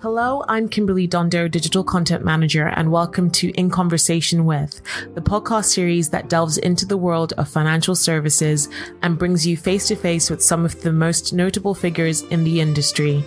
Hello, I'm Kimberly Dondo, Digital Content Manager, and welcome to In Conversation With, the podcast series that delves into the world of financial services and brings you face to face with some of the most notable figures in the industry.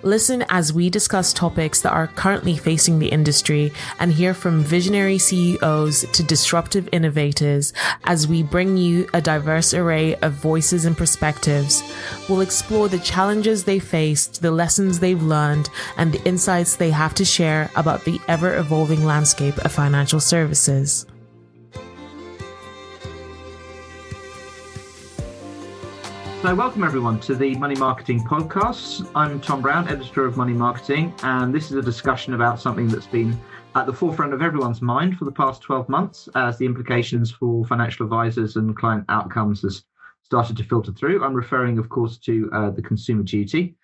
Listen as we discuss topics that are currently facing the industry and hear from visionary CEOs to disruptive innovators as we bring you a diverse array of voices and perspectives. We'll explore the challenges they faced, the lessons they've learned, and the insights they have to share about the ever-evolving landscape of financial services. So welcome everyone to the Money Marketing Podcast. I'm Tom Browne, editor of Money Marketing, and this is a discussion about something that's been at the forefront of everyone's mind for the past 12 months as the implications for financial advisors and client outcomes has started to filter through. I'm referring, of course, to the consumer duty.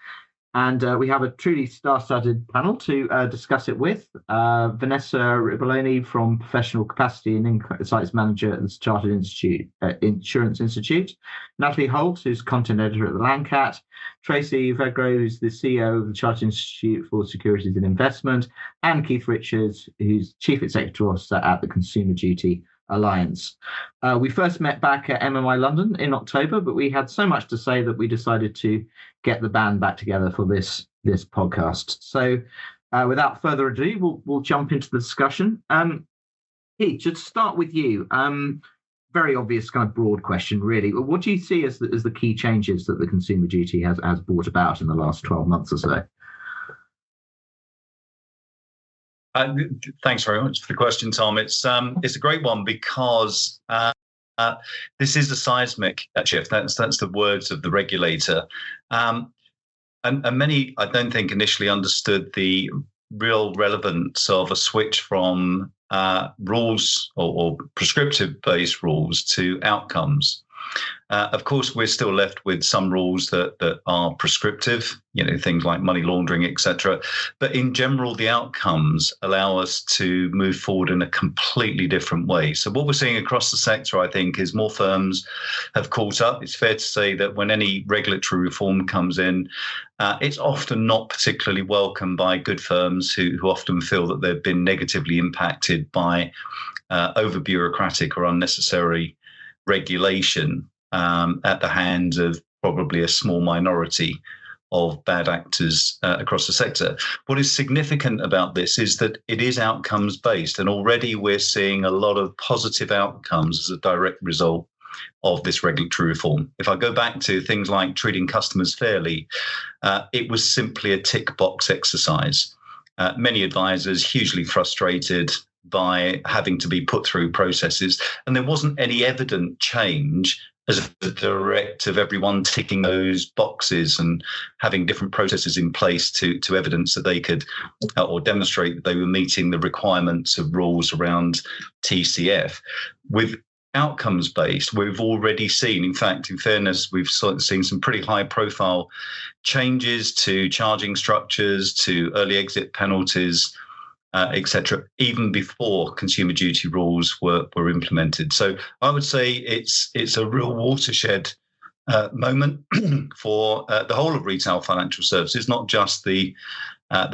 And we have a truly star-studded panel to discuss it with. Vanessa Riboloni from Professional Capacity and Insights Manager at the Chartered Insurance Institute. Natalie Holt, who's Content Editor at the Landcat. Tracy, Vegro, who's the CEO of the Chartered Institute for Securities and Investment. And Keith Richards, who's Chief Executive Officer at the Consumer Duty Alliance. We first met back at MMI London in October, but we had so much to say that we decided to get the band back together for this podcast. So without further ado, we'll jump into the discussion. Keith, just start with you. Very obvious kind of broad question, really. What do you see as the key changes that the consumer duty has brought about in the last 12 months or so? Thanks very much for the question, Tom. It's a great one because this is a seismic shift. That's the words of the regulator, and many, I don't think, initially understood the real relevance of a switch from rules or prescriptive-based rules to outcomes. Of course, we're still left with some rules that are prescriptive, things like money laundering, etc. But in general, the outcomes allow us to move forward in a completely different way. So what we're seeing across the sector, I think, is more firms have caught up. It's fair to say that when any regulatory reform comes in, it's often not particularly welcomed by good firms who often feel that they've been negatively impacted by over-bureaucratic or unnecessary regulation at the hands of probably a small minority of bad actors across the sector. What is significant about this is that it is outcomes based, and already we're seeing a lot of positive outcomes as a direct result of this regulatory reform. If I go back to things like treating customers fairly, it was simply a tick box exercise. Many advisors hugely frustrated by having to be put through processes, and there wasn't any evident change as a direct of everyone ticking those boxes and having different processes in place to evidence that they could or demonstrate that they were meeting the requirements of rules around TCF. With outcomes based, we've already seen, in fact, in fairness, we've seen some pretty high profile changes to charging structures, to early exit penalties, etc., even before consumer duty rules were implemented. So I would say it's a real watershed moment for the whole of retail financial services, not just the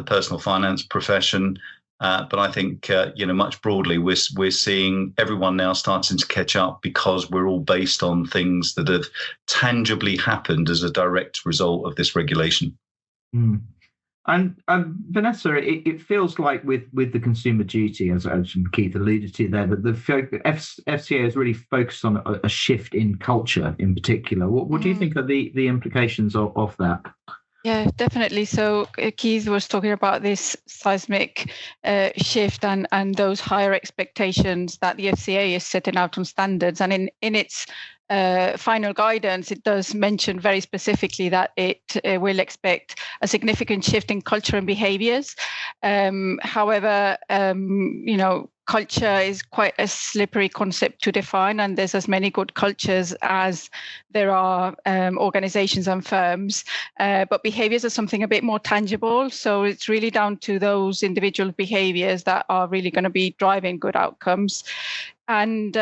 personal finance profession, but I think much broadly we're seeing everyone now starting to catch up because we're all based on things that have tangibly happened as a direct result of this regulation. Mm. And Vanessa, it feels like with the consumer duty, as Keith alluded to there, that the FCA has really focused on a shift in culture in particular. What do you think are the implications of that? Yeah, definitely. So Keith was talking about this seismic shift and those higher expectations that the FCA is setting out on standards. And in its final guidance, it does mention very specifically that it will expect a significant shift in culture and behaviors. However, culture is quite a slippery concept to define, and there's as many good cultures as there are organizations and firms. But behaviors are something a bit more tangible. So it's really down to those individual behaviors that are really going to be driving good outcomes. And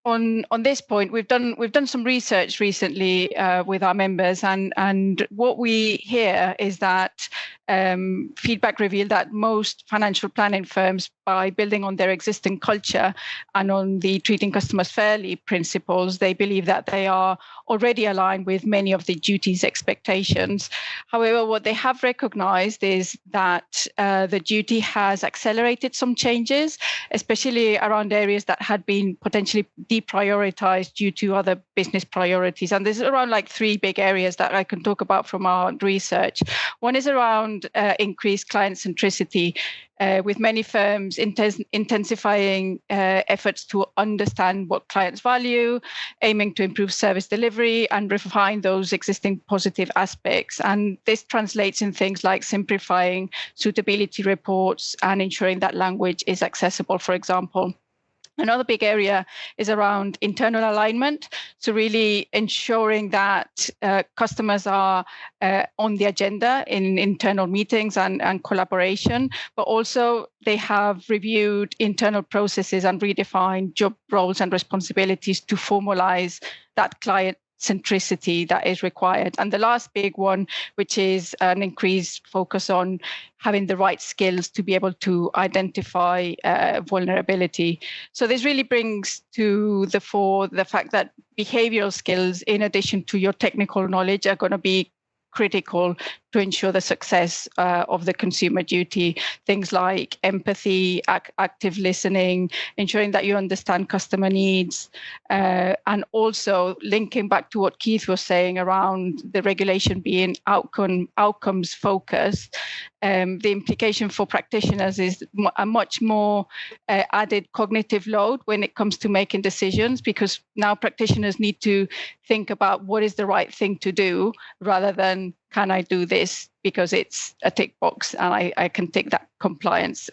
on this point, we've done some research recently with our members, and what we hear is that feedback revealed that most financial planning firms, by building on their existing culture and on the treating customers fairly principles, they believe that they are already aligned with many of the duty's expectations. However, what they have recognized is that the duty has accelerated some changes, especially around areas that had been potentially deprioritized due to other business priorities. And there's around like 3 big areas that I can talk about from our research. One is around increased client centricity, with many firms intensifying efforts to understand what clients value, aiming to improve service delivery and refine those existing positive aspects. And this translates in things like simplifying suitability reports and ensuring that language is accessible, for example. Another big area is around internal alignment. So really ensuring that customers are on the agenda in internal meetings and collaboration, but also they have reviewed internal processes and redefined job roles and responsibilities to formalize that client centricity that is required. And the last big one, which is an increased focus on having the right skills to be able to identify vulnerability. So this really brings to the fore the fact that behavioral skills, in addition to your technical knowledge, are going to be critical to ensure the success of the consumer duty. Things like empathy, active listening, ensuring that you understand customer needs, and also linking back to what Keith was saying around the regulation being outcomes focused. The implication for practitioners is a much more added cognitive load when it comes to making decisions, because now practitioners need to think about what is the right thing to do rather than, can I do this because it's a tick box and I can tick that compliance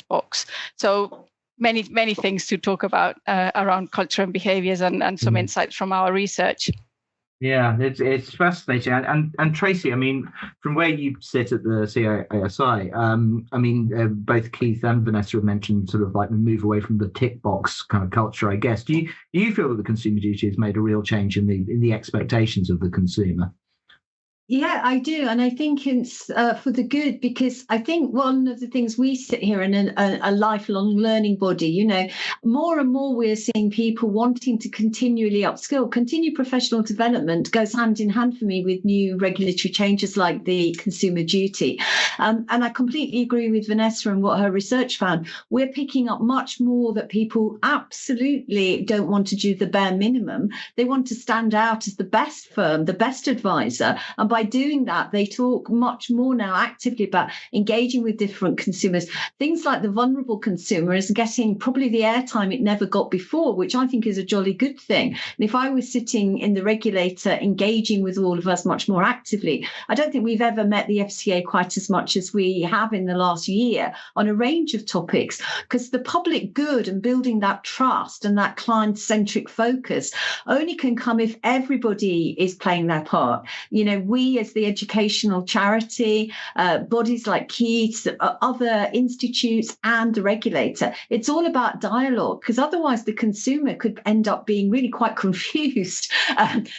box. So many things to talk about around culture and behaviors, and some insights from our research. Yeah, it's fascinating. And Tracy, I mean, from where you sit at the CISI, I mean, both Keith and Vanessa have mentioned sort of like the move away from the tick box kind of culture, I guess. Do you feel that the consumer duty has made a real change in the expectations of the consumer? Yeah, I do. And I think it's for the good, because I think one of the things we sit here in a lifelong learning body, you know, more and more we're seeing people wanting to continually upskill. Continued professional development goes hand in hand for me with new regulatory changes like the consumer duty. And I completely agree with Vanessa and what her research found. We're picking up much more that people absolutely don't want to do the bare minimum. They want to stand out as the best firm, the best advisor. And by doing that, they talk much more now actively about engaging with different consumers. Things like the vulnerable consumer is getting probably the airtime it never got before, which I think is a jolly good thing. And if I was sitting in the regulator engaging with all of us much more actively, I don't think we've ever met the FCA quite as much as we have in the last year on a range of topics, because the public good and building that trust and that client-centric focus only can come if everybody is playing their part. You know, we as the educational charity, bodies like Keith's, other institutes and the regulator, it's all about dialogue, because otherwise the consumer could end up being really quite confused.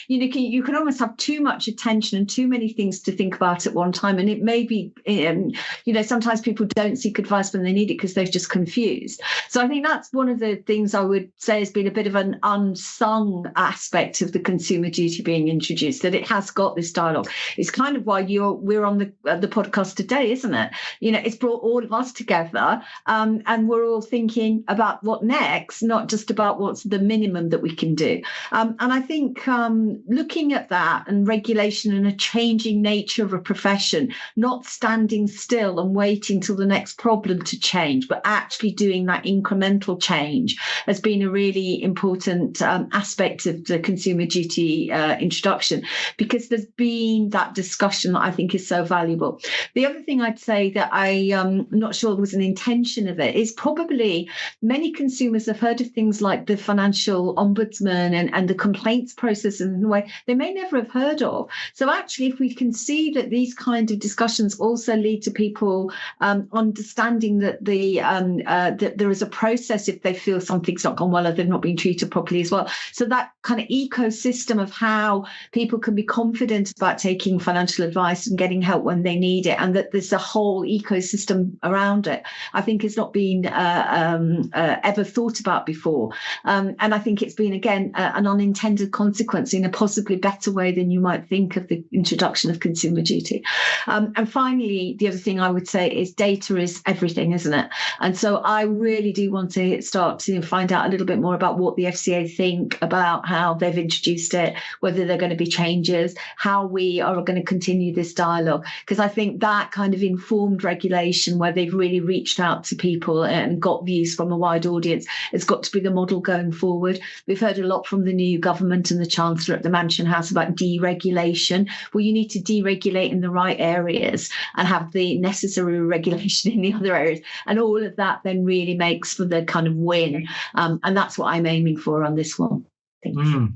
You know, you can almost have too much attention and too many things to think about at one time. And it may be, you know, sometimes people don't seek advice when they need it because they're just confused. So I think that's one of the things I would say has been a bit of an unsung aspect of the consumer duty being introduced, that it has got this dialogue. It's kind of why we're on the podcast today, isn't it? You know, it's brought all of us together, and we're all thinking about what next, not just about what's the minimum that we can do. And I think looking at that and regulation and a changing nature of a profession, not standing still and waiting till the next problem to change, but actually doing that incremental change has been a really important aspect of the consumer duty introduction, because there's been that discussion that I think is so valuable. The other thing I'd say that I'm not sure was an intention of it is probably many consumers have heard of things like the financial ombudsman and the complaints process in a way they may never have heard of. So actually, if we can see that these kind of discussions also lead to people understanding that that there is a process if they feel something's not gone well or they've not been treated properly as well. So that kind of ecosystem of how people can be confident about taking taking financial advice and getting help when they need it, and that there's a whole ecosystem around it, I think has not been ever thought about before. And I think it's been, again, an unintended consequence in a possibly better way than you might think of the introduction of Consumer Duty. And finally, the other thing I would say is data is everything, isn't it? And so I really do want to start to find out a little bit more about what the FCA think about how they've introduced it, whether there are going to be changes, how we are going to continue this dialogue, because I think that kind of informed regulation where they've really reached out to people and got views from a wide audience has got to be the model going forward. We've heard a lot from the new government and the Chancellor at the Mansion House about deregulation. Well, you need to deregulate in the right areas and have the necessary regulation in the other areas. And all of that then really makes for the kind of win. And that's what I'm aiming for on this one.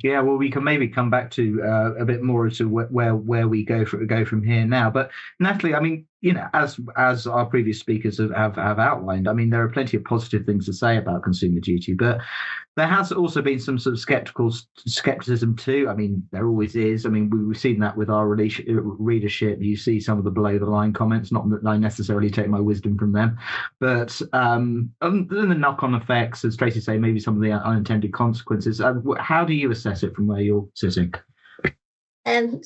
Yeah, well, we can maybe come back to a bit more as to where we go from here now. But Natalie, I mean, you know, as our previous speakers have outlined, I mean, there are plenty of positive things to say about Consumer Duty, but there has also been some sort of skepticism too. I mean, there always is. I mean, we've seen that with our readership. You see some of the below the line comments, not that I necessarily take my wisdom from them, but then the knock-on effects, as Tracy say, maybe some of the unintended consequences. How do you assess it from where you're sitting?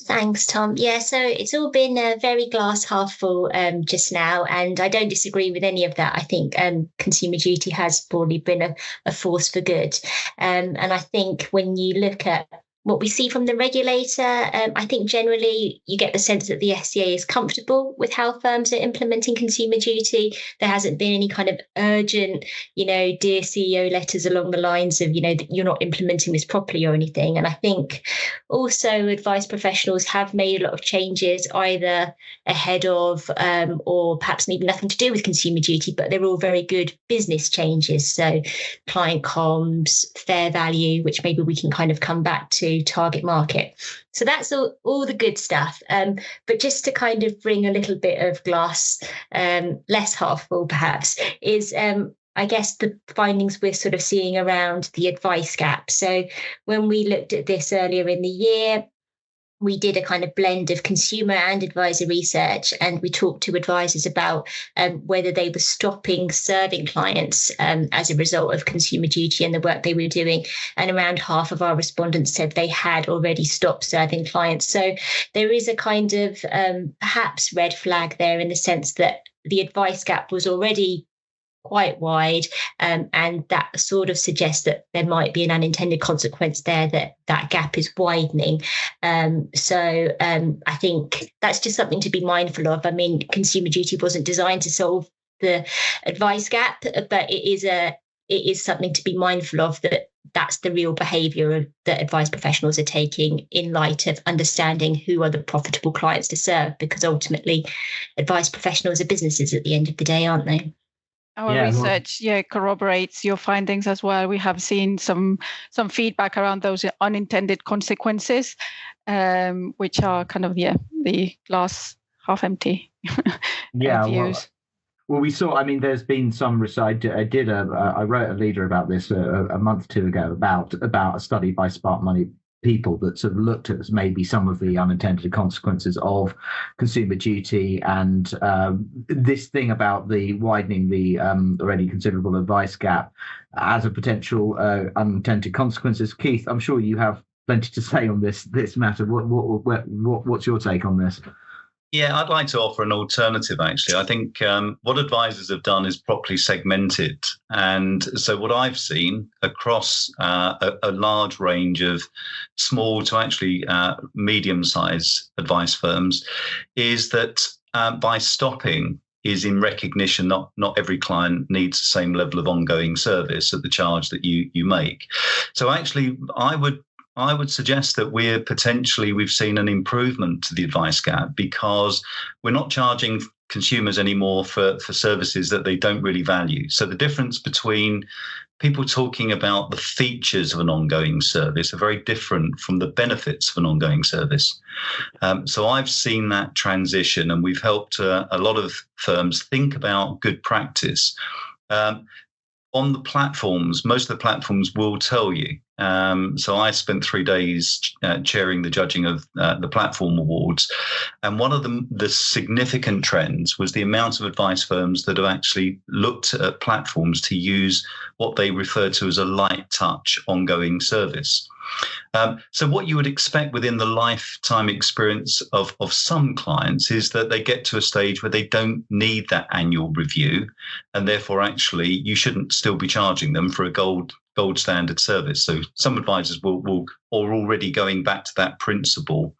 Thanks, Tom. Yeah, so it's all been very glass half full just now, and I don't disagree with any of that. I think Consumer Duty has broadly been a force for good. And I think when you look at what we see from the regulator, I think generally you get the sense that the FCA is comfortable with how firms are implementing Consumer Duty. There hasn't been any kind of urgent, dear CEO letters along the lines of, that you're not implementing this properly or anything. And I think also advice professionals have made a lot of changes either ahead of or perhaps even nothing to do with Consumer Duty, but they're all very good business changes. So client comms, fair value, which maybe we can kind of come back to, target market. So that's all the good stuff. But just to kind of bring a little bit of glass, less half full perhaps, is I guess the findings we're sort of seeing around the advice gap. So when we looked at this earlier in the year, we did a kind of blend of consumer and advisor research, and we talked to advisors about whether they were stopping serving clients as a result of Consumer Duty and the work they were doing. And around half of our respondents said they had already stopped serving clients. So there is a kind of perhaps red flag there in the sense that the advice gap was already quite wide, and that sort of suggests that there might be an unintended consequence there, that gap is widening. So I think that's just something to be mindful of. I mean, Consumer Duty wasn't designed to solve the advice gap, but it is something to be mindful of, that's the real behaviour that advice professionals are taking in light of understanding who are the profitable clients to serve, because ultimately advice professionals are businesses at the end of the day, aren't they? Our research corroborates your findings as well. We have seen some feedback around those unintended consequences, which are kind of the glass half empty views. Well, we saw. I mean, there's been some research. I wrote a leader about this a month or two ago about a study by Spark Money people that sort of looked at maybe some of the unintended consequences of Consumer Duty, and this thing about the widening the already considerable advice gap as a potential unintended consequences. Keith, I'm sure you have plenty to say on this matter. What's your take on this? Yeah, I'd like to offer an alternative, actually. I think what advisors have done is properly segmented. And so what I've seen across a large range of small to actually medium-sized advice firms is that by stopping is in recognition not every client needs the same level of ongoing service at the charge that you make. So actually, I would suggest that we've seen an improvement to the advice gap, because we're not charging consumers anymore for services that they don't really value. So the difference between people talking about the features of an ongoing service are very different from the benefits of an ongoing service. So I've seen that transition, and we've helped a lot of firms think about good practice. On the platforms, most of the platforms will tell you So I spent 3 days chairing the judging of the platform awards. And one of the significant trends was the amount of advice firms that have actually looked at platforms to use what they refer to as a light touch ongoing service. So what you would expect within the lifetime experience of some clients is that they get to a stage where they don't need that annual review, and therefore actually you shouldn't still be charging them for a gold standard service. So some advisors are already going back to that principle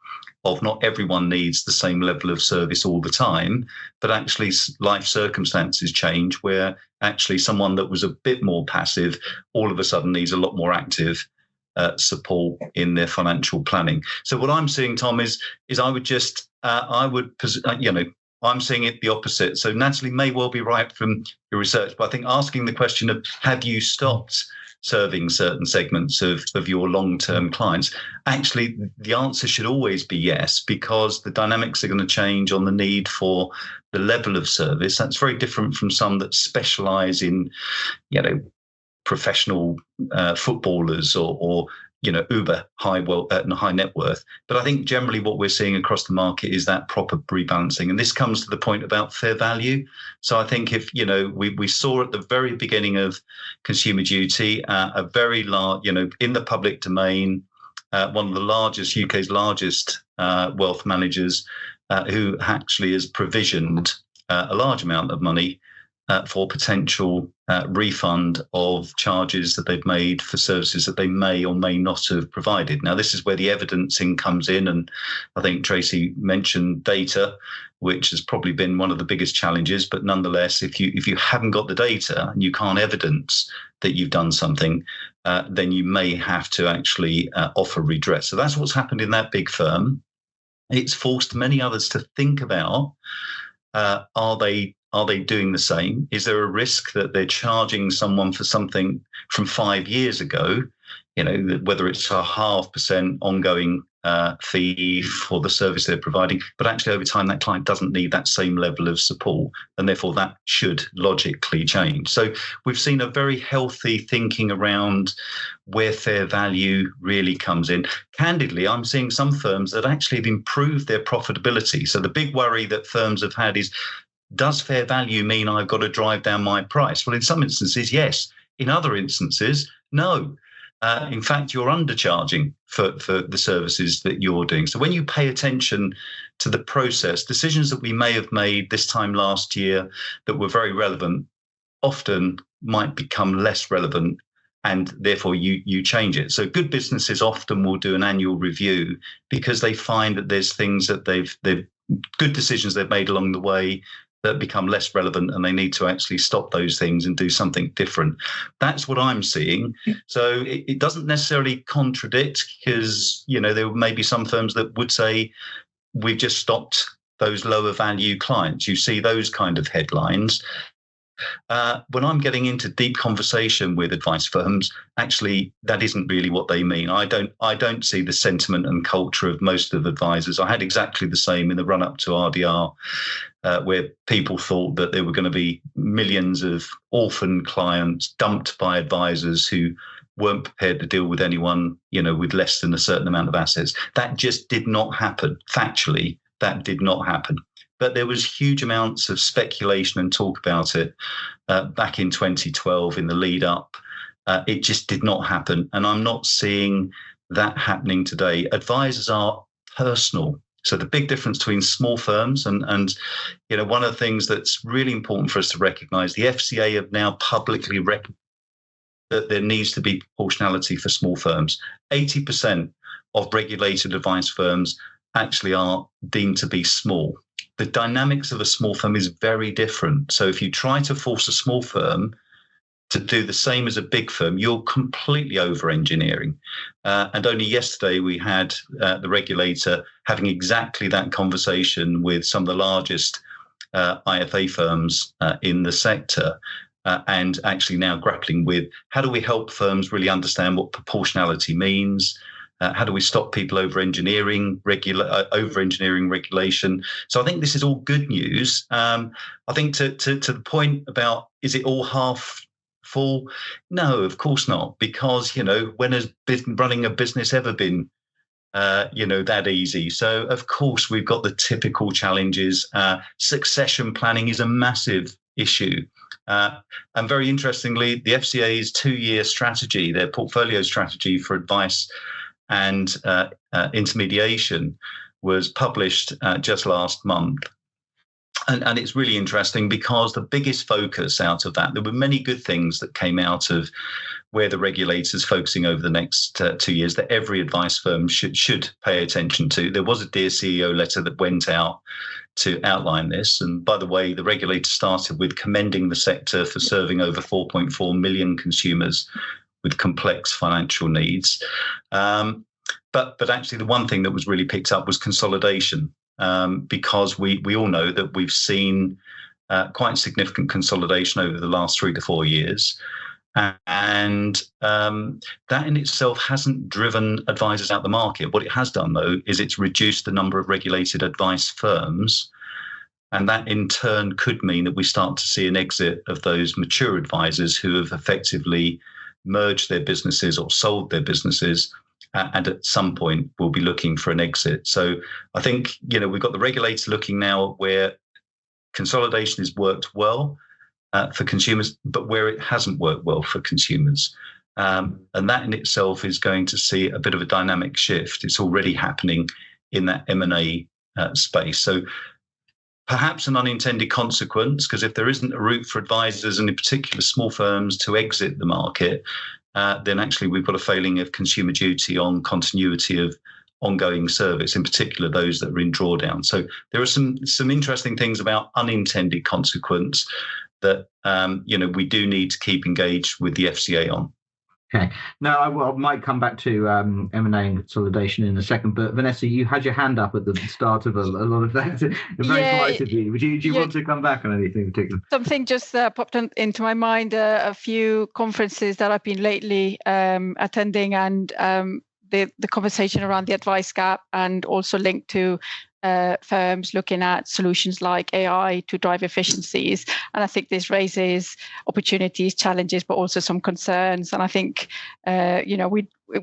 of not everyone needs the same level of service all the time, but actually life circumstances change where actually someone that was a bit more passive all of a sudden needs a lot more active support in their financial planning. So what I'm seeing, Tom, is I'm seeing it the opposite. So Natalie may well be right from your research, but I think asking the question of have you stopped serving certain segments of your long-term clients, actually the answer should always be yes, because the dynamics are going to change on the need for the level of service. That's very different from some that specialize in, professional footballers or uber high net worth. But I think generally what we're seeing across the market is that proper rebalancing, and this comes to the point about fair value. So I think if we saw at the very beginning of Consumer Duty a very large, in the public domain, one of the UK's largest wealth managers who actually has provisioned a large amount of money for potential refund of charges that they've made for services that they may or may not have provided. Now, this is where the evidencing comes in, and I think Tracy mentioned data, which has probably been one of the biggest challenges. But nonetheless, if you haven't got the data and you can't evidence that you've done something, then you may have to actually offer redress. So that's what's happened in that big firm. It's forced many others to think about, are they doing the same? Is there a risk that they're charging someone for something from 5 years ago, whether it's a 0.5% ongoing fee for the service they're providing, but actually over time that client doesn't need that same level of support, and therefore that should logically change. So we've seen a very healthy thinking around where fair value really comes in. Candidly, I'm seeing some firms that actually have improved their profitability. So the big worry that firms have had is, does fair value mean I've got to drive down my price? Well, in some instances, yes. In other instances, no. In fact, you're undercharging for the services that you're doing. So when you pay attention to the process, decisions that we may have made this time last year that were very relevant often might become less relevant, and therefore you change it. So good businesses often will do an annual review because they find that there's things that they've good decisions they've made along the way that become less relevant, and they need to actually stop those things and do something different. That's what I'm seeing. So it doesn't necessarily contradict, because there may be some firms that would say we've just stopped those lower value clients. You see those kind of headlines. When I'm getting into deep conversation with advice firms, actually that isn't really what they mean. I don't see the sentiment and culture of most of advisors. I had exactly the same in the run up to RDR, where people thought that there were going to be millions of orphan clients dumped by advisors who weren't prepared to deal with anyone, with less than a certain amount of assets. That just did not happen. Factually, that did not happen. But there was huge amounts of speculation and talk about it back in 2012 in the lead up. It just did not happen. And I'm not seeing that happening today. Advisors are personal. So the big difference between small firms and one of the things that's really important for us to recognize, the FCA have now publicly recognized that there needs to be proportionality for small firms. 80% of regulated advice firms actually are deemed to be small. The dynamics of a small firm is very different. So if you try to force a small firm to do the same as a big firm, you're completely over-engineering. And only yesterday we had the regulator having exactly that conversation with some of the largest IFA firms in the sector, and actually now grappling with how do we help firms really understand what proportionality means. How do we stop people over-engineering regulation? So I think this is all good news. I think to the point about, is it all half full? No, of course not, because, when has running a business ever been that easy? So of course we've got the typical challenges. Succession planning is a massive issue. And very interestingly, the FCA's 2-year strategy, their portfolio strategy for advice and intermediation, was published just last month. And it's really interesting because the biggest focus out of that, there were many good things that came out of where the regulator's focusing over the next 2 years that every advice firm should pay attention to. There was a Dear CEO letter that went out to outline this. And by the way, the regulator started with commending the sector for serving over 4.4 million consumers with complex financial needs. But actually, the one thing that was really picked up was consolidation, because we all know that we've seen quite significant consolidation over the last 3 to 4 years. And that in itself hasn't driven advisors out the market. What it has done, though, is it's reduced the number of regulated advice firms. And that in turn could mean that we start to see an exit of those mature advisors who have effectively merged their businesses or sold their businesses, and at some point will be looking for an exit. So I think, we've got the regulator looking now where consolidation has worked well for consumers, but where it hasn't worked well for consumers. And that in itself is going to see a bit of a dynamic shift. It's already happening in that M&A space. So perhaps an unintended consequence, because if there isn't a route for advisors and in particular small firms to exit the market, then actually we've got a failing of consumer duty on continuity of ongoing service, in particular those that are in drawdown. So there are some interesting things about unintended consequence that we do need to keep engaged with the FCA on. Okay. Now, I might come back to M&A and consolidation in a second, but Vanessa, you had your hand up at the start of a lot of that. Very polite of you. Do you want to come back on anything in particular? Something just popped into my mind. A few conferences that I've been lately attending, and the conversation around the advice gap, and also linked to firms looking at solutions like AI to drive efficiencies. And I think this raises opportunities, challenges, but also some concerns. And I think,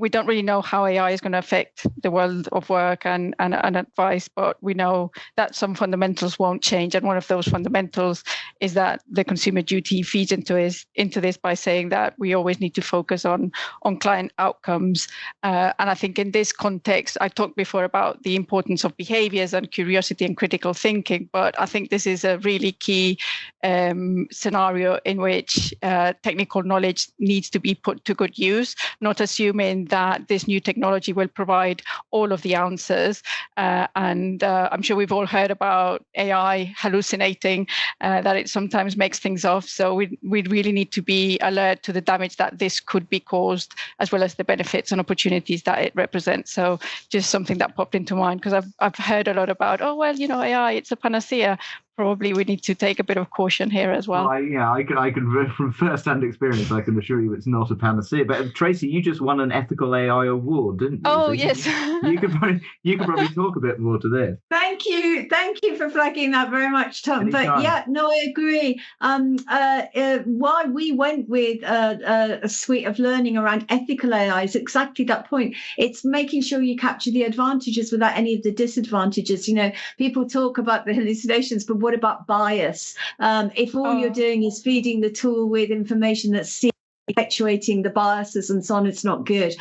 we don't really know how AI is going to affect the world of work and advice, but we know that some fundamentals won't change. And one of those fundamentals is that the consumer duty feeds into this by saying that we always need to focus on client outcomes. And I think in this context, I talked before about the importance of behaviors and curiosity and critical thinking, but I think this is a really key scenario in which technical knowledge needs to be put to good use, not assuming that this new technology will provide all of the answers. And I'm sure we've all heard about AI hallucinating, that it sometimes makes things off. So we really need to be alert to the damage that this could be caused, as well as the benefits and opportunities that it represents. So just something that popped into mind, because I've heard a lot about, AI, it's a panacea. Probably we need to take a bit of caution here as well. I can from first-hand experience, I can assure you it's not a panacea. But Tracy, you just won an ethical AI award, didn't you? Oh, so yes. You could probably talk a bit more to this. Thank you for flagging that very much, Tom. Anytime. But yeah, no, I agree. Why we went with a suite of learning around ethical AI is exactly that point. It's making sure you capture the advantages without any of the disadvantages. People talk about the hallucinations, but what about bias? If all you're doing is feeding the tool with information that's perpetuating the biases and so on, it's not good.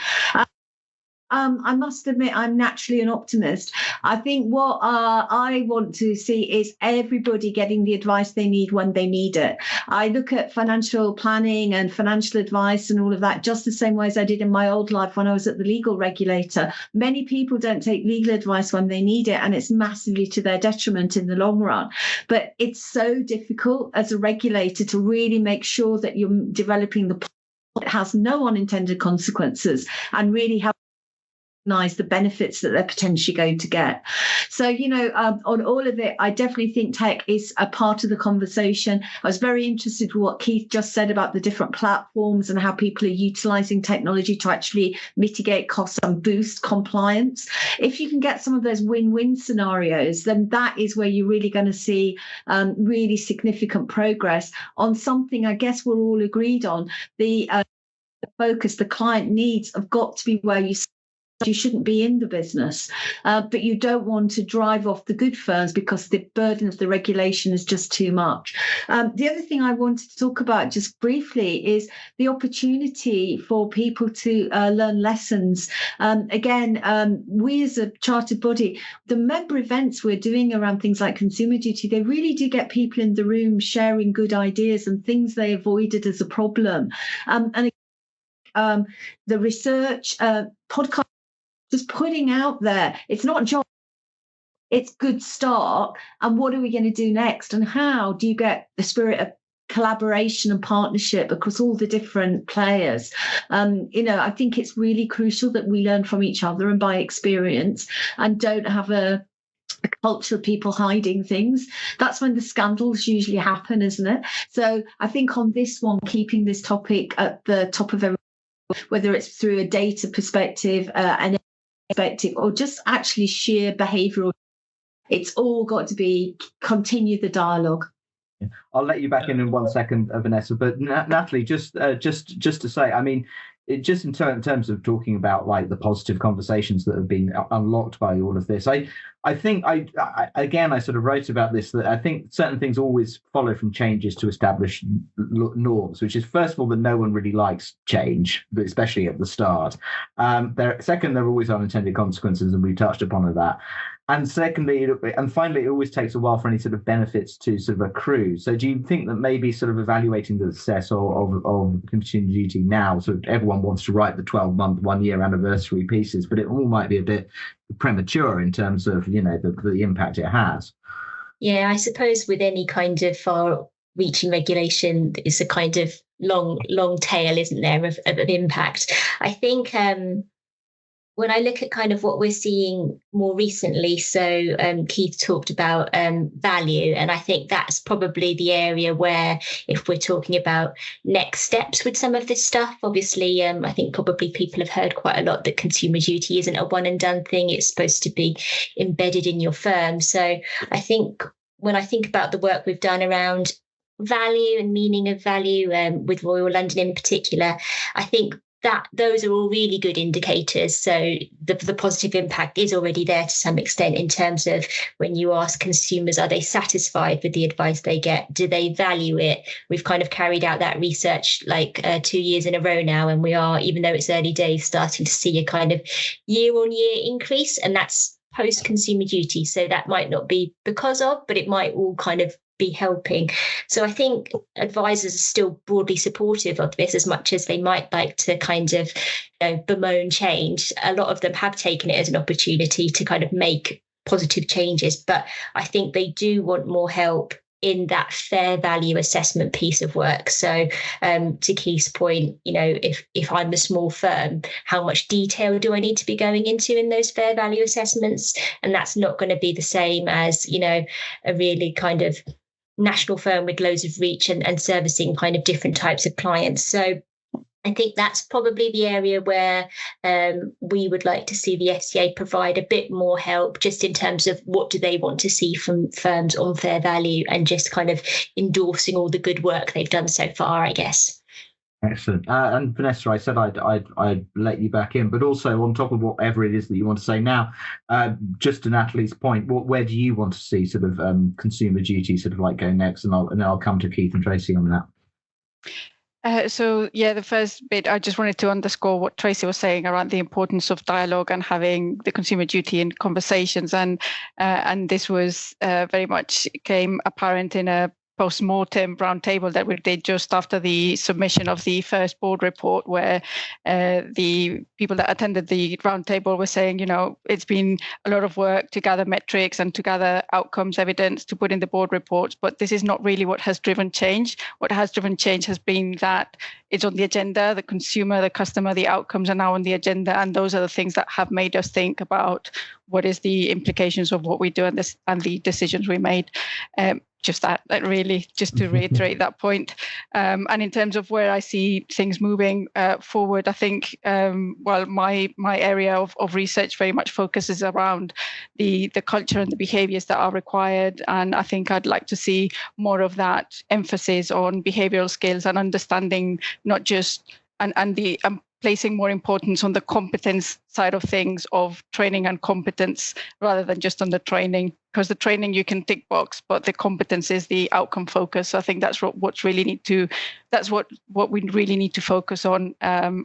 I must admit, I'm naturally an optimist. I think what I want to see is everybody getting the advice they need when they need it. I look at financial planning and financial advice and all of that just the same way as I did in my old life when I was at the legal regulator. Many people don't take legal advice when they need it, and it's massively to their detriment in the long run. But it's so difficult as a regulator to really make sure that you're developing the plan that has no unintended consequences and really have the benefits that they're potentially going to get. So, on all of it, I definitely think tech is a part of the conversation. I was very interested with what Keith just said about the different platforms and how people are utilizing technology to actually mitigate costs and boost compliance. If you can get some of those win-win scenarios, then that is where you're really going to see really significant progress on something I guess we're all agreed on. The focus, the client needs have got to be where you shouldn't be in the business, but you don't want to drive off the good firms because the burden of the regulation is just too much. The other thing I wanted to talk about just briefly is the opportunity for people to learn lessons. We as a chartered body, the member events we're doing around things like consumer duty, they really do get people in the room sharing good ideas and things they avoided as a problem. The research podcast, just putting out there, it's not just, it's good start. And what are we going to do next? And how do you get the spirit of collaboration and partnership across all the different players? I think it's really crucial that we learn from each other and by experience and don't have a culture of people hiding things. That's when the scandals usually happen, isn't it? So I think on this one, keeping this topic at the top of everything, whether it's through a data perspective, an perspective, or just actually sheer behavioural, it's all got to be continue the dialogue. I'll let you back in 1 second, Vanessa. But Natalie, just to say, I mean, just in terms of talking about like the positive conversations that have been unlocked by all of this, I think I sort of wrote about this, that I think certain things always follow from changes to establish norms, which is, first of all, that no one really likes change, but especially at the start. Second, there are always unintended consequences, and we touched upon that. And secondly, and finally, it always takes a while for any sort of benefits to sort of accrue. So do you think that maybe sort of evaluating the success of consumer duty now, sort of everyone wants to write the 12-month, 1-year anniversary pieces, but it all might be a bit premature in terms of, the impact it has? Yeah, I suppose with any kind of far-reaching regulation, it's a kind of long tail, isn't there, of impact. I think when I look at kind of what we're seeing more recently, so Keith talked about value, and I think that's probably the area where, if we're talking about next steps with some of this stuff, obviously, I think probably people have heard quite a lot that consumer duty isn't a one and done thing. It's supposed to be embedded in your firm. So I think when I think about the work we've done around value and meaning of value, with Royal London in particular, I think that those are all really good indicators. So the positive impact is already there to some extent in terms of when you ask consumers, are they satisfied with the advice they get? Do they value it? We've kind of carried out that research 2 years in a row now, and we are, even though it's early days, starting to see a kind of year-on-year increase, and that's post-consumer duty. So that might not be because of, but it might all kind of be helping. So I think advisors are still broadly supportive of this, as much as they might like to kind of bemoan change. A lot of them have taken it as an opportunity to kind of make positive changes, but I think they do want more help in that fair value assessment piece of work. So to Keith's point, if I'm a small firm, how much detail do I need to be going into in those fair value assessments? And that's not going to be the same as, a really kind of national firm with loads of reach and servicing kind of different types of clients. So I think that's probably the area where we would like to see the FCA provide a bit more help, just in terms of what do they want to see from firms on fair value, and just kind of endorsing all the good work they've done so far, I guess. Excellent. And Vanessa, I said I'd let you back in, but also on top of whatever it is that you want to say now, just to Natalie's point, where do you want to see sort of consumer duty sort of like go next? And I'll come to Keith and Tracy on that. The first bit, I just wanted to underscore what Tracy was saying around the importance of dialogue and having the consumer duty in conversations, and this was very much came apparent in a post-mortem roundtable that we did just after the submission of the first board report, where the people that attended the roundtable were saying, it's been a lot of work to gather metrics and to gather outcomes evidence to put in the board reports, but this is not really what has driven change. What has driven change has been that it's on the agenda, the consumer, the customer, the outcomes are now on the agenda, and those are the things that have made us think about what is the implications of what we do and the decisions we made. Just to reiterate that point. And in terms of where I see things moving forward, I think, my area of research very much focuses around the culture and the behaviors that are required. And I think I'd like to see more of that emphasis on behavioral skills and understanding, not just, and placing more importance on the competence side of things, of training and competence, rather than just on the training, because the training you can tick box, but the competence is the outcome focus. So I think that's what we really need to focus on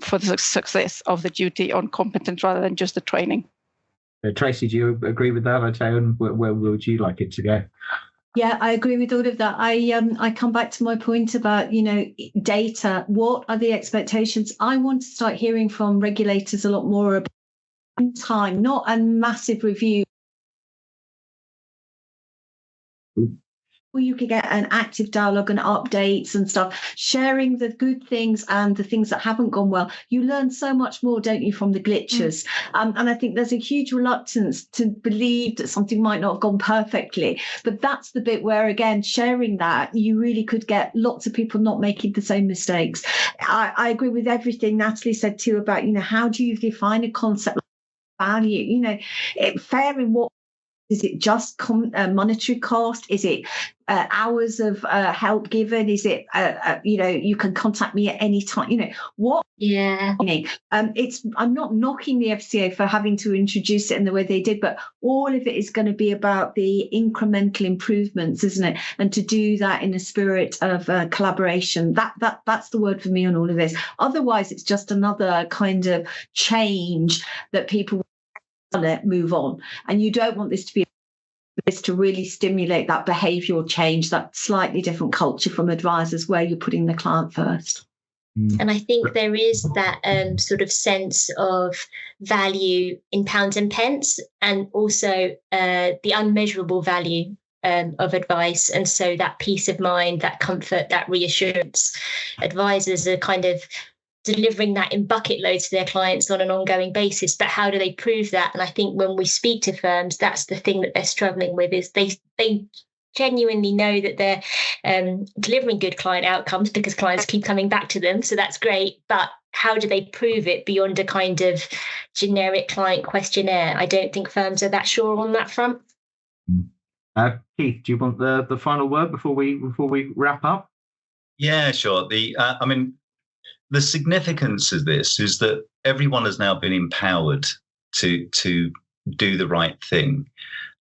for the success of the duty, on competence rather than just the training. Tracy, do you agree with that? I tell you, where would you like it to go? Yeah, I agree with all of that. I come back to my point about, data. What are the expectations? I want to start hearing from regulators a lot more about time, not a massive review. Where you could get an active dialogue and updates and stuff, sharing the good things and the things that haven't gone well. You learn so much more, don't you, from the glitches? And I think there's a huge reluctance to believe that something might not have gone perfectly. But that's the bit where, again, sharing that, you really could get lots of people not making the same mistakes. I agree with everything Natalie said too about, how do you define a concept like value? Fair in what? Is it just monetary cost? Is it hours of help given? Is it, you can contact me at any time? What? Yeah. I'm not knocking the FCA for having to introduce it in the way they did, but all of it is going to be about the incremental improvements, isn't it? And to do that in a spirit of collaboration. That's the word for me on all of this. Otherwise, it's just another kind of change that people move on, and you don't want this to be to really stimulate that behavioural change, that slightly different culture from advisors where you're putting the client first. And I think there is that sort of sense of value in pounds and pence, and also the unmeasurable value of advice. And so that peace of mind, that comfort, that reassurance, advisors are kind of delivering that in bucket loads to their clients on an ongoing basis. But how do they prove that? And I think when we speak to firms, that's the thing that they're struggling with, is they genuinely know that they're delivering good client outcomes because clients keep coming back to them. So that's great. But how do they prove it beyond a kind of generic client questionnaire? I don't think firms are that sure on that front. Keith, do you want the final word before we wrap up? Yeah, sure. The significance of this is that everyone has now been empowered to do the right thing.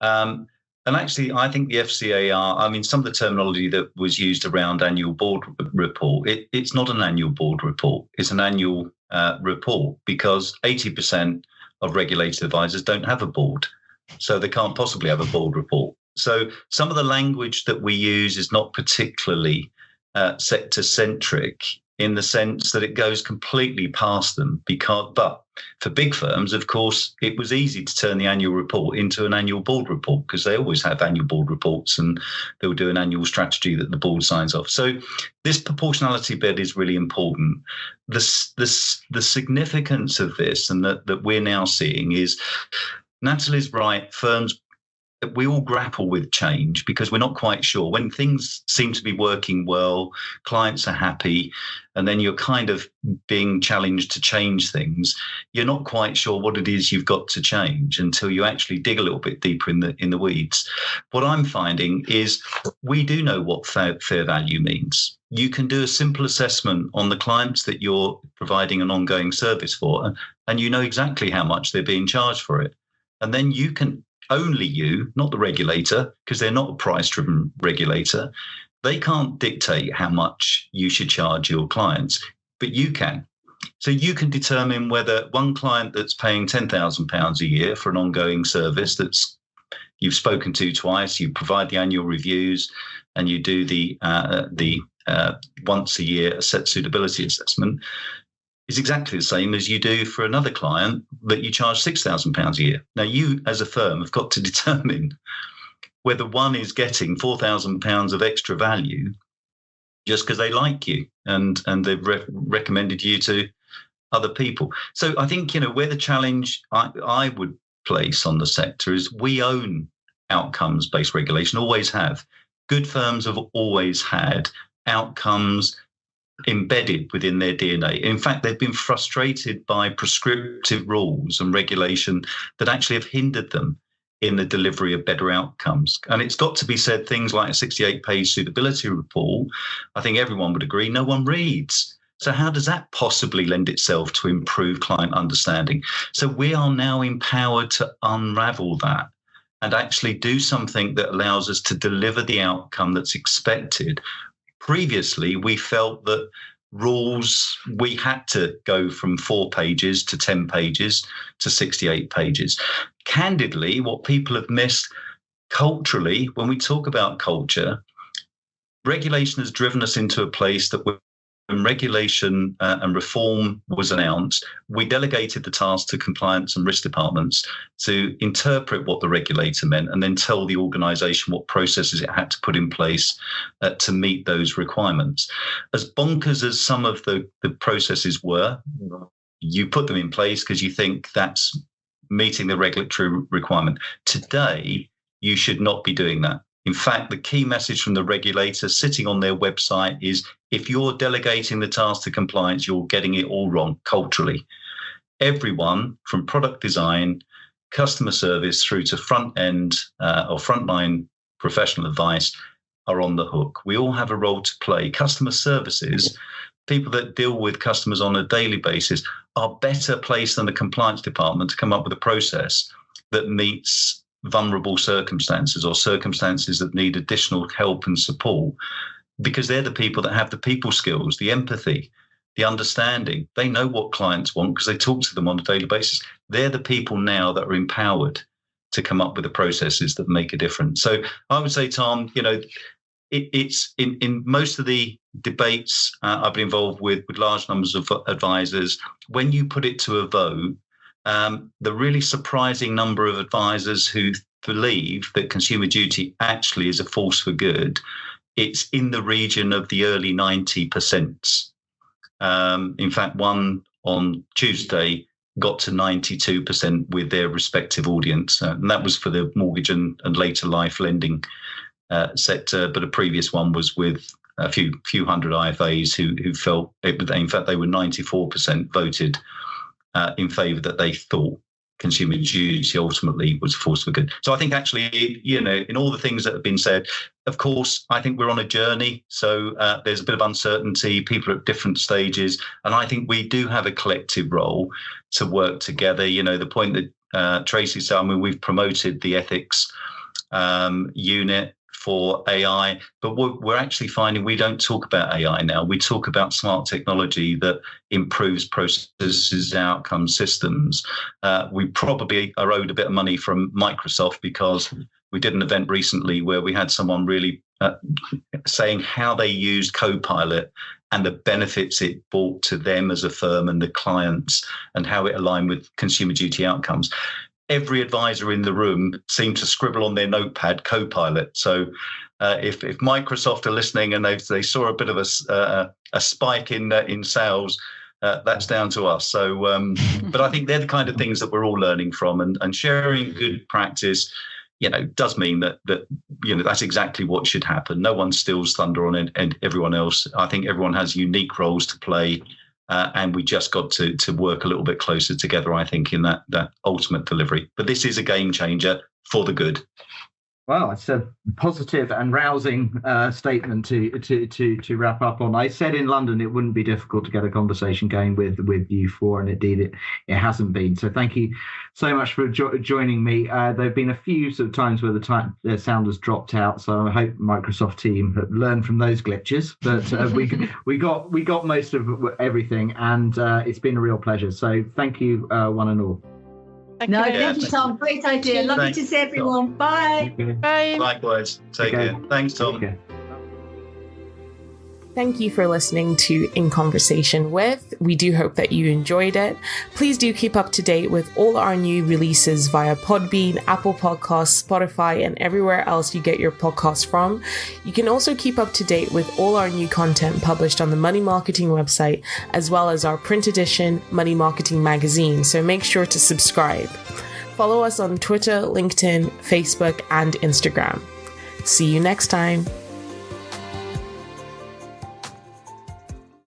And actually, I think the FCA some of the terminology that was used around annual board report, it's not an annual board report. It's an annual report, because 80% of regulated advisors don't have a board. So they can't possibly have a board report. So some of the language that we use is not particularly sector-centric, in the sense that it goes completely past them. But for big firms, of course, it was easy to turn the annual report into an annual board report, because they always have annual board reports, and they'll do an annual strategy that the board signs off. So this proportionality bit is really important. The significance of this, and that we're now seeing, is Natalie's right. Firms, we all grapple with change because we're not quite sure. When things seem to be working well, clients are happy, and then you're kind of being challenged to change things, you're not quite sure what it is you've got to change until you actually dig a little bit deeper in the weeds. What I'm finding is we do know what fair value means. You can do a simple assessment on the clients that you're providing an ongoing service for, and you know exactly how much they're being charged for it. And then you can, only you, not the regulator, because they're not a price-driven regulator, they can't dictate how much you should charge your clients, but you can. So you can determine whether one client that's paying £10,000 a year for an ongoing service that's you've spoken to twice, you provide the annual reviews, and you do the once a year suitability assessment, is exactly the same as you do for another client that you charge £6,000 a year. Now, you as a firm have got to determine whether one is getting £4,000 of extra value just because they like you and they've recommended you to other people. So I think, where the challenge I would place on the sector is we own outcomes-based regulation, always have. Good firms have always had outcomes embedded within their DNA. In fact, they've been frustrated by prescriptive rules and regulation that actually have hindered them in the delivery of better outcomes. And it's got to be said, things like a 68-page suitability report, I think everyone would agree, no one reads. So how does that possibly lend itself to improve client understanding? So we are now empowered to unravel that and actually do something that allows us to deliver the outcome that's expected. Previously, we felt that rules, we had to go from 4 pages to 10 pages to 68 pages. Candidly, what people have missed culturally, when we talk about culture, regulation has driven us into a place that when regulation and reform was announced, we delegated the task to compliance and risk departments to interpret what the regulator meant and then tell the organisation what processes it had to put in place to meet those requirements. As bonkers as some of the processes were, you put them in place because you think that's meeting the regulatory requirement. Today, you should not be doing that. In fact, the key message from the regulator sitting on their website is, if you're delegating the task to compliance, you're getting it all wrong culturally. Everyone from product design, customer service through to front end or frontline professional advice are on the hook. We all have a role to play. Customer services, people that deal with customers on a daily basis, are better placed than the compliance department to come up with a process that meets vulnerable circumstances or circumstances that need additional help and support, because they're the people that have the people skills, the empathy, the understanding. They know what clients want because they talk to them on a daily basis. They're the people now that are empowered to come up with the processes that make a difference. So I would say, Tom, it's in most of the debates I've been involved with large numbers of advisors, when you put it to a vote, the really surprising number of advisors who believe that consumer duty actually is a force for good, it's in the region of the early 90%. In fact, one on Tuesday got to 92% with their respective audience. And that was for the mortgage and later life lending sector. But a previous one was with a few hundred IFAs who felt, in fact, they were 94% voted in favour that they thought consumer duty ultimately was a force for good. So I think actually, in all the things that have been said, of course, I think we're on a journey. So there's a bit of uncertainty. People are at different stages. And I think we do have a collective role to work together. The point that Tracy said, we've promoted the ethics unit for AI, but we're actually finding we don't talk about AI now. We talk about smart technology that improves processes, outcomes, systems. We probably are owed a bit of money from Microsoft because we did an event recently where we had someone really saying how they used Copilot and the benefits it brought to them as a firm and the clients and how it aligned with consumer duty outcomes. Every advisor in the room seemed to scribble on their notepad Copilot. So if Microsoft are listening and they saw a bit of a spike in sales, that's down to us. So, but I think they're the kind of things that we're all learning from, and sharing good practice, does mean that that's exactly what should happen. No one steals thunder on it and everyone else. I think everyone has unique roles to play. And we just got to work a little bit closer together, I think, in that ultimate delivery. But this is a game changer for the good. Well, it's a positive and rousing statement to wrap up on. I said in London it wouldn't be difficult to get a conversation going with you four, and indeed it hasn't been. So thank you so much for joining me. There have been a few sort of times where the sound has dropped out, so I hope Microsoft team have learned from those glitches. But we got most of everything, and it's been a real pleasure. So thank you, one and all. Thank you. Thank you, Tom. Great idea. Lovely to see everyone. Bye. Bye. Likewise. Take care. Thanks, Tom. Okay. Thank you for listening to In Conversation With. We do hope that you enjoyed it. Please do keep up to date with all our new releases via Podbean, Apple Podcasts, Spotify, and everywhere else you get your podcasts from. You can also keep up to date with all our new content published on the Money Marketing website, as well as our print edition Money Marketing magazine, so make sure to subscribe. Follow us on Twitter, LinkedIn, Facebook, and Instagram. See you next time.